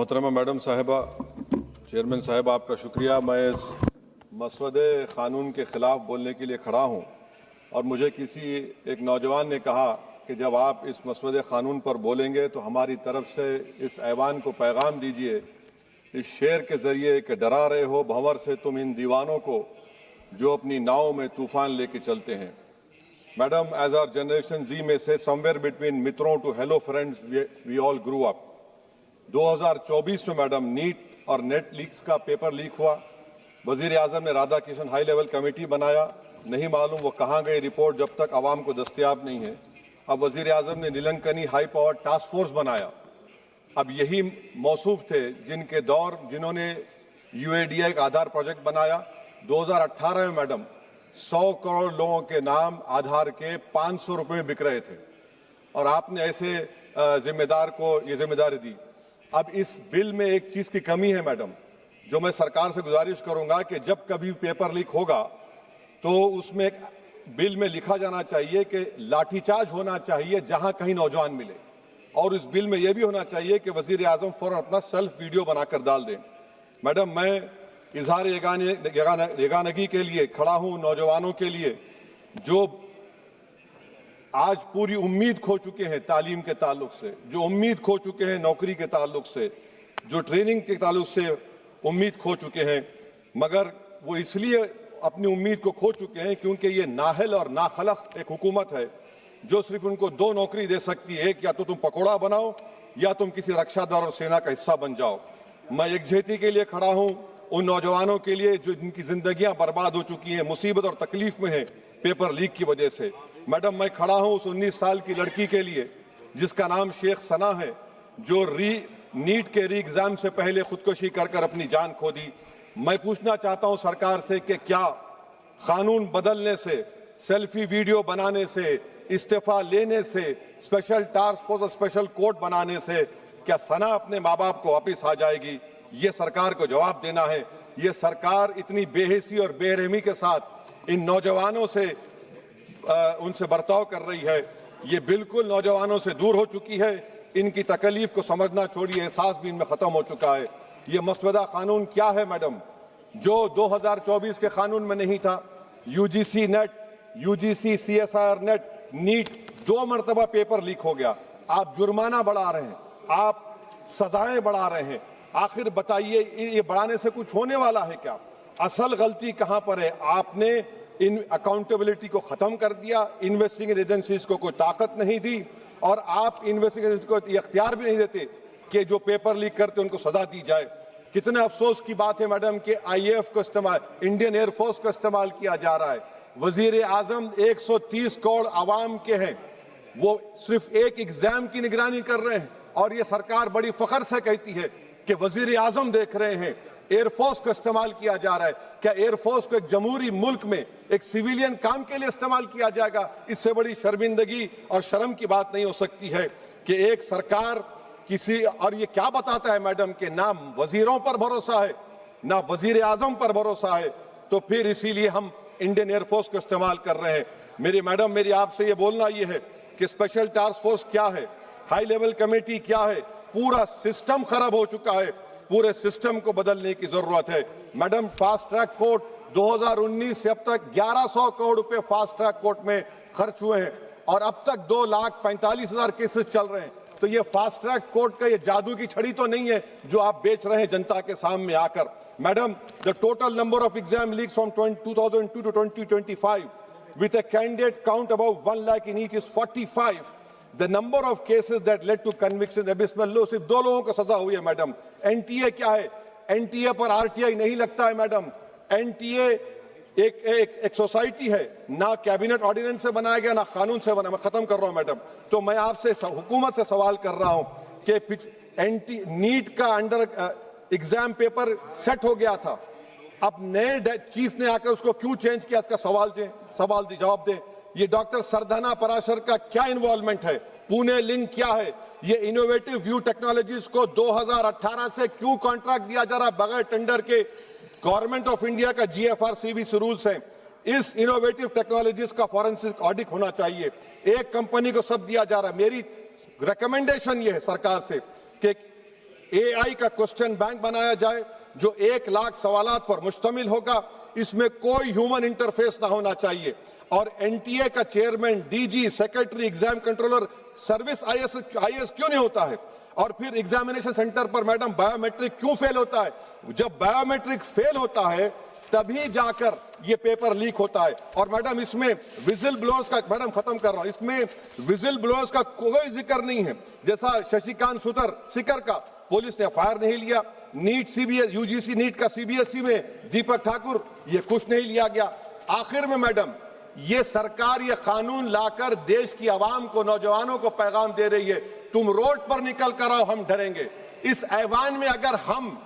मोहतरमा मैडम साहिबा, चेयरमैन साहब आपका शुक्रिया। मैं इस मसवदे क़ानून के ख़िलाफ़ बोलने के लिए खड़ा हूँ और मुझे किसी एक नौजवान ने कहा कि जब आप इस मसवदे क़ानून पर बोलेंगे तो हमारी तरफ से इस ऐवान को पैगाम दीजिए इस शेर के ज़रिए कि डरा रहे हो भंवर से तुम इन दीवानों को जो अपनी नाव में तूफ़ान लेके चलते हैं। Madam, as our generation Z में से समवेयर बिटवीन मित्रों to hello friends we all grew up. 2024 में मैडम नीट और नेट लीक्स का पेपर लीक हुआ। वजीर आजम ने Radha Kishan high level committee बनाया, नहीं मालूम वो कहाँ गई रिपोर्ट जब तक आवाम को दस्तयाब नहीं है। अब वजीर आजम ने नीलंकनी हाई पावर टास्क फोर्स बनाया। अब यही मौसूफ थे जिन्होंने UADI का आधार प्रोजेक्ट बनाया। 2018 में मैडम 100 करोड़ लोगों के नाम आधार के 500 रुपए में बिक रहे थे और आपने ऐसे जिम्मेदार को ये जिम्मेदारी दी। अब इस बिल में एक चीज की कमी है मैडम, जो मैं सरकार से गुजारिश करूंगा कि जब कभी पेपर लीक होगा तो उसमें एक बिल में लिखा जाना चाहिए कि लाठीचार्ज होना चाहिए जहां कहीं नौजवान मिले, और इस बिल में यह भी होना चाहिए कि वजीर आजम फौरन अपना सेल्फ वीडियो बनाकर डाल दें। मैडम, मैं इजहार यगानगी के लिए खड़ा हूं नौजवानों के लिए जो आज पूरी उम्मीद खो चुके हैं तालीम के ताल्लुक से, जो उम्मीद खो चुके हैं नौकरी के ताल्लुक से, जो ट्रेनिंग के ताल्लुक से उम्मीद खो चुके हैं, मगर वो इसलिए अपनी उम्मीद को खो चुके हैं क्योंकि ये नाहल और नाखलक एक हुकूमत है जो सिर्फ उनको 2 नौकरी दे सकती है, एक या तो तुम पकौड़ा बनाओ या तुम किसी रक्षादार और सेना का हिस्सा बन जाओ। मैं एकजुहती के लिए खड़ा हूं उन नौजवानों के लिए जो जिनकी जिंदगियां बर्बाद हो चुकी हैं, मुसीबत और तकलीफ में है पेपर लीक की वजह से। मैडम, मैं खड़ा हूं उस 19 साल की लड़की के लिए जिसका नाम शेख सना है, जो नीट के री एग्जाम से पहले खुदकुशी कर अपनी जान खो दी। मैं पूछना चाहता हूं सरकार से कि क्या कानून बदलने से, सेल्फी वीडियो बनाने से, इस्तीफा लेने से, स्पेशल टास्क फोर्स और स्पेशल कोर्ट बनाने से क्या सना अपने माँ बाप को वापिस आ जाएगी? ये सरकार को जवाब देना है। ये सरकार इतनी बेहिसी और बेरहमी के साथ इन नौजवानों से उनसे बर्ताव कर रही है, ये बिल्कुल नौजवानों से दूर हो चुकी है। इनकी तकलीफ को समझना छोड़िए, एहसास भी इनमें खत्म हो चुका है। ये मसवदा कानून क्या है मैडम, जो 2024 के कानून में नहीं था? UGC NET, UGC CSIR NET, NEET 2 मरतबा पेपर लीक हो गया। आप जुर्माना बढ़ा रहे हैं, आप सजाएं बढ़ा रहे हैं। आखिर बताइए, ये बढ़ाने से कुछ होने वाला है क्या? असल गलती कहां पर है? आपने इन अकाउंटेबिलिटी को खत्म कर दिया, इन्वेस्टिगेटिंग एजेंसीज को कोई ताकत नहीं दी और आप इन्वेस्टिगेशन को इख्तियार भी नहीं देते कि जो पेपर लीक करते उनको सजा दी जाए। कितने अफसोस की बात है मैडम कि IAF को इस्तेमाल, इंडियन एयरफोर्स को इस्तेमाल किया जा रहा है। वजीर आजम 130 करोड़ आवाम के हैं, वो सिर्फ एक एग्जाम की निगरानी कर रहे हैं और ये सरकार बड़ी फख्र से कहती है कि वजीर आजम देख रहे हैं। एयरफोर्स को इस्तेमाल किया जा रहा है। क्या एयरफोर्स को एक जमहूरी मुल्क में एक सिविलियन काम के लिए इस्तेमाल किया जाएगा? इससे बड़ी शर्मिंदगी और शर्म की बात नहीं हो सकती है कि एक सरकार किसी, और ये क्या बताता है मैडम कि ना वजीरों पर भरोसा है ना वजीर आजम पर भरोसा है, तो फिर इसीलिए हम इंडियन एयरफोर्स को इस्तेमाल कर रहे हैं। मेरी मैडम, मेरी आपसे ये बोलना ये है कि स्पेशल टास्क फोर्स क्या है, हाई लेवल कमेटी क्या है? पूरा सिस्टम खराब हो चुका है, पूरे सिस्टम को बदलने की जरूरत है। मैडम, फास्ट ट्रैक कोर्ट 2019 से अब तक 1100 करोड़ रुपए फास्ट ट्रैक कोर्ट में खर्च हुए हैं और अब तक 2,45,000 केसेस चल रहे हैं। तो ये फास्ट ट्रैक कोर्ट का ये जादू की छड़ी तो नहीं है जो आप बेच रहे हैं जनता के सामने आकर। Madam, the total number of exam leaks from 2002 to 2025 with a candidate count above 1 lakh in each is 45. The number of cases that led to conviction abysmal low। सिर्फ 2 लोगों को सजा हुई है मैडम। NTA क्या है? NTA पर RTI नहीं लगता है मैडम। NTA एक सोसाइटी है, ना कैबिनेट ऑर्डिनेंस से बनाया गया ना कानून से बना। मैं खत्म कर रहा हूं मैडम। तो मैं आपसे हुकूमत से सवाल कर रहा हूं कि नीट का अंडर एग्जाम पेपर सेट हो गया था, अब नए चीफ ने आकर उसको क्यों चेंज किया? इसका सवाल जवाब दें। ये डॉक्टर सरधना पराशर का क्या इन्वॉल्वमेंट है? पुणे लिंक क्या है? ये इनोवेटिव व्यू टेक्नोलॉजीज को 2018 से क्यों कॉन्ट्रैक्ट दिया जा रहा है बगैर टेंडर के? गवर्नमेंट ऑफ इंडिया का GFRCB रूल्स हैं। इस इनोवेटिव टेक्नोलॉजीज का फॉरेंसिक ऑडिट होना चाहिए। एक कंपनी को सब दिया जा रहा है। मेरी रिकमेंडेशन ये है सरकार से कि AI का क्वेश्चन बैंक बनाया जाए जो 1 लाख सवालात पर मुश्तमिल होगा, इसमें कोई ह्यूमन इंटरफेस ना होना चाहिए। और NTA का chairman, DG, secretary, exam controller, service IAS क्यों नहीं होता है? और फिर एग्जामिनेशन सेंटर पर मैडम बायोमेट्रिक क्यों फेल होता है? जब बायोमेट्रिक फेल होता है तभी जाकर ये पेपर लीक होता है। और मैडम इसमें विजिल ब्लोअर्स का, मैडम खत्म कर रहा हूं, इसमें विजिल ब्लोअर्स का कोई जिक्र नहीं है। जैसा शशिकांत सिकर का पुलिस ने FIR नहीं लिया, नीट CBS UGC नीट का CBSE में दीपक ठाकुर, ये कुछ नहीं लिया गया। आखिर में मैडम ये सरकार ये कानून लाकर देश की आवाम को, नौजवानों को पैगाम दे रही है, तुम रोड पर निकल कर आओ, हम डरेंगे। इस ऐवान में अगर हम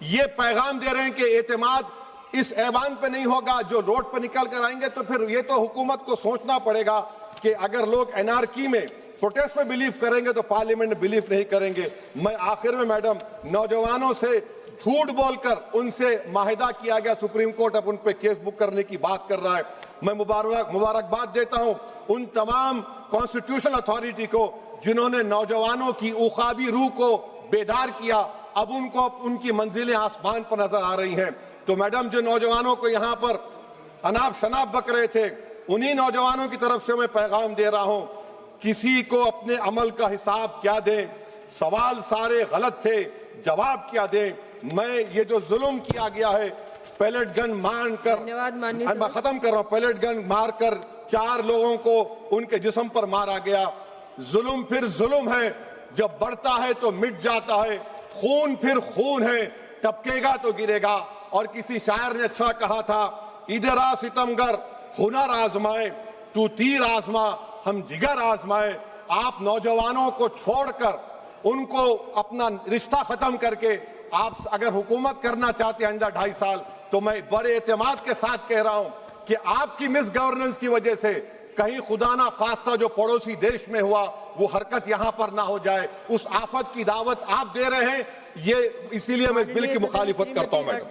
ये पैगाम दे रहे हैं कि एतमाद इस ऐवान पे नहीं होगा, जो रोड पर निकल कर आएंगे, तो फिर ये तो हुकूमत को सोचना पड़ेगा कि अगर लोग एनआरकी में, प्रोटेस्ट में बिलीव करेंगे तो पार्लियामेंट में बिलीव नहीं करेंगे। मैं आखिर में मैडम नौजवानों से झूठ बोलकर उनसे माहिदा किया गया, सुप्रीम कोर्ट अब उन पे केस बुक करने की बात कर रहा है। मैं मुबारकबाद देता हूं उन तमाम कॉन्स्टिट्यूशनल अथॉरिटी को जिन्होंने नौजवानों की उखाबी रूह को बेदार किया। अब उनको उनकी मंजिलें आसमान पर नजर आ रही हैं। तो मैडम जो नौजवानों को यहाँ पर अनाप शनाप बक रहे थे, उन्हीं नौजवानों की तरफ से मैं पैगाम दे रहा हूं, किसी को अपने अमल का हिसाब क्या दें, सवाल सारे गलत थे, जवाब क्या दें। मैं ये जो जुल्म किया गया है, पैलेट गन मारकर, मैं खत्म कर रहा हूं, पैलेट गन मारकर 4 लोगों को उनके जिस्म पर मारा गया। जुल्म फिर जुल्म है, जब बढ़ता है तो मिट जाता है। खून फिर खून है, टपकेगा तो गिरेगा। और किसी शायर ने अच्छा कहा था, इधर आ सितमगर हुनर आजमाए, तू तीर आजमा हम जिगर आजमाए। आप नौजवानों को छोड़कर उनको अपना रिश्ता खत्म करके आप अगर हुकूमत करना चाहते हैं आइंदा 2.5 साल, तो मैं बड़े एतमाद के साथ कह रहा हूं कि आपकी मिस गवर्नेंस की वजह से कहीं खुदा ना खास्ता जो पड़ोसी देश में हुआ वो हरकत यहां पर ना हो जाए। उस आफत की दावत आप दे रहे हैं, ये इसीलिए मैं इस बिल की मुखालिफत करता हूं मैडम।